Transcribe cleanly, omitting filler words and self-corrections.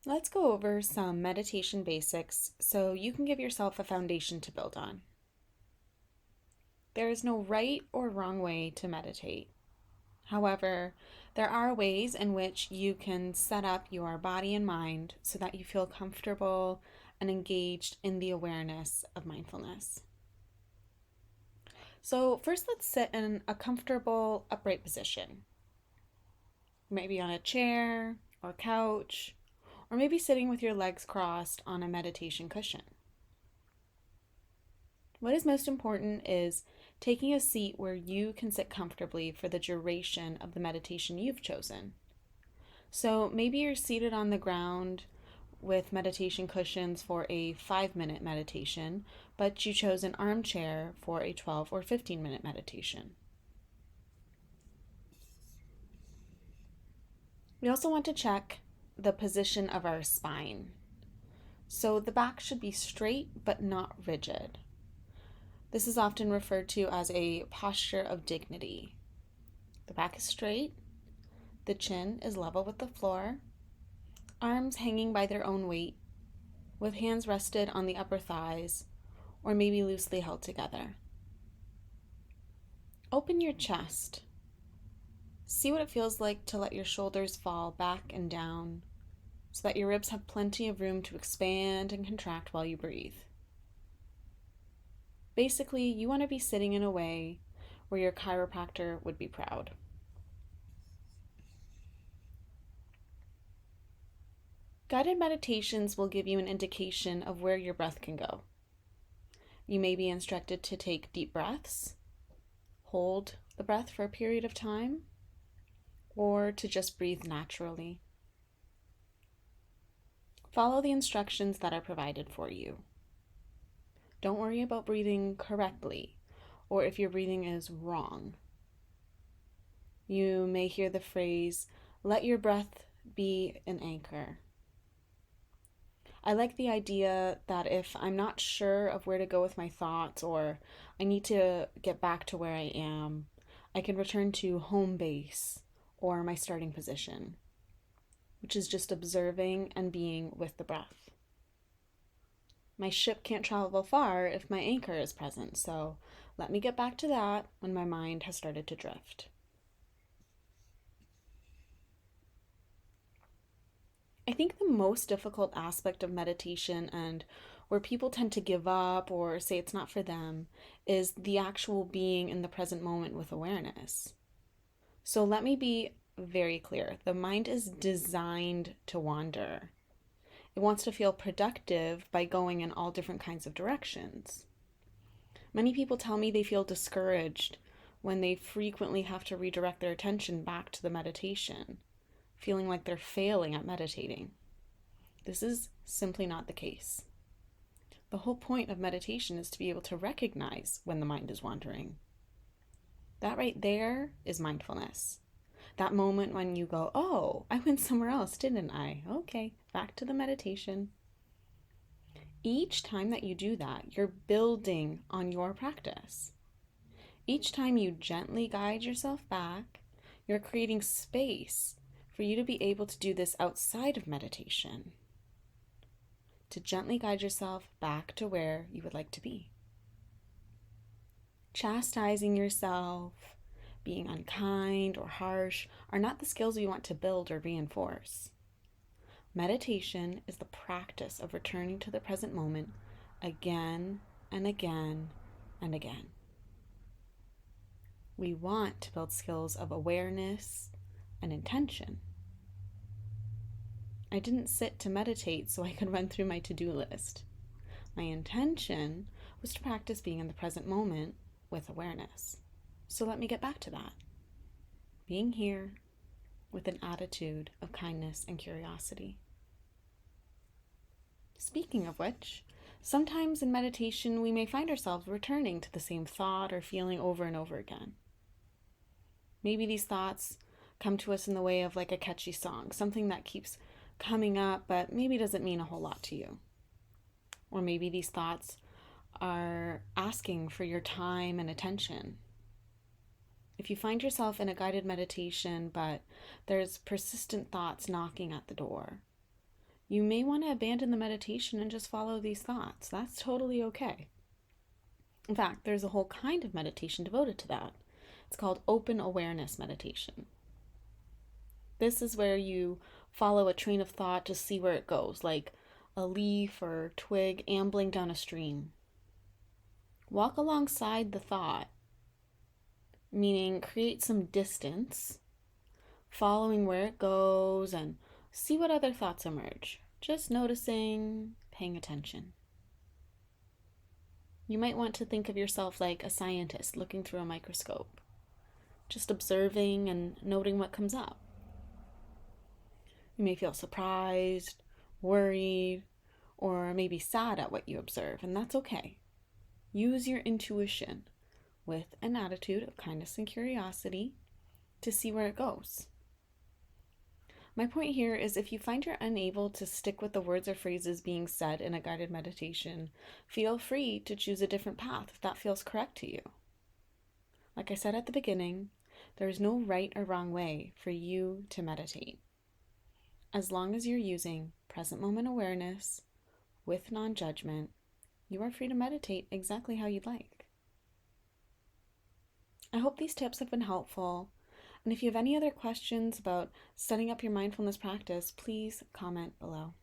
Let's go over some meditation basics so you can give yourself a foundation to build on. There is no right or wrong way to meditate. However, there are ways in which you can set up your body and mind so that you feel comfortable and engaged in the awareness of mindfulness. So, first, let's sit in a comfortable upright position. Maybe on a chair or couch, or maybe sitting with your legs crossed on a meditation cushion. What is most important is taking a seat where you can sit comfortably for the duration of the meditation you've chosen. So maybe you're seated on the ground with meditation cushions for a 5-minute meditation, but you chose an armchair for a 12 or 15-minute meditation. We also want to check the position of our spine. So the back should be straight but not rigid. This is often referred to as a posture of dignity. The back is straight, the chin is level with the floor, arms hanging by their own weight, with hands rested on the upper thighs or maybe loosely held together. Open your chest. See what it feels like to let your shoulders fall back and down so that your ribs have plenty of room to expand and contract while you breathe. Basically, you want to be sitting in a way where your chiropractor would be proud. Guided meditations will give you an indication of where your breath can go. You may be instructed to take deep breaths, hold the breath for a period of time, or to just breathe naturally. Follow the instructions that are provided for you. Don't worry about breathing correctly or if your breathing is wrong. You may hear the phrase, "Let your breath be an anchor." I like the idea that if I'm not sure of where to go with my thoughts or I need to get back to where I am, I can return to home base or my starting position, which is just observing and being with the breath. My ship can't travel far if my anchor is present, so let me get back to that when my mind has started to drift. I think the most difficult aspect of meditation and where people tend to give up or say it's not for them is the actual being in the present moment with awareness. So let me be very clear. The mind is designed to wander. It wants to feel productive by going in all different kinds of directions. Many people tell me they feel discouraged when they frequently have to redirect their attention back to the meditation, feeling like they're failing at meditating. This is simply not the case. The whole point of meditation is to be able to recognize when the mind is wandering. That right there is mindfulness. That moment when you go, "Oh, I went somewhere else, didn't I? Okay, back to the meditation." Each time that you do that, you're building on your practice. Each time you gently guide yourself back, you're creating space for you to be able to do this outside of meditation, to gently guide yourself back to where you would like to be. Chastising yourself, being unkind or harsh are not the skills you want to build or reinforce. Meditation is the practice of returning to the present moment again and again and again. We want to build skills of awareness and intention. I didn't sit to meditate so I could run through my to-do list. My intention was to practice being in the present moment with awareness. So let me get back to that. Being here with an attitude of kindness and curiosity. Speaking of which, sometimes in meditation we may find ourselves returning to the same thought or feeling over and over again. Maybe these thoughts come to us in the way of like a catchy song, something that keeps coming up but maybe doesn't mean a whole lot to you. Or maybe these thoughts are asking for your time and attention. If you find yourself in a guided meditation but there's persistent thoughts knocking at the door, You may want to abandon the meditation and just follow these thoughts. That's totally okay. In fact, there's a whole kind of meditation devoted to that. It's called open awareness meditation. This is where you follow a train of thought to see where it goes, like a leaf or twig ambling down a stream. Walk alongside the thought, meaning create some distance, following where it goes, and see what other thoughts emerge. Just noticing, paying attention. You might want to think of yourself like a scientist looking through a microscope, just observing and noting what comes up. You may feel surprised, worried, or maybe sad at what you observe, and that's okay. Use your intuition with an attitude of kindness and curiosity to see where it goes. My point here is if you find you're unable to stick with the words or phrases being said in a guided meditation, feel free to choose a different path if that feels correct to you. Like I said at the beginning, there is no right or wrong way for you to meditate. As long as you're using present moment awareness with non-judgment, you are free to meditate exactly how you'd like. I hope these tips have been helpful. And if you have any other questions about setting up your mindfulness practice, please comment below.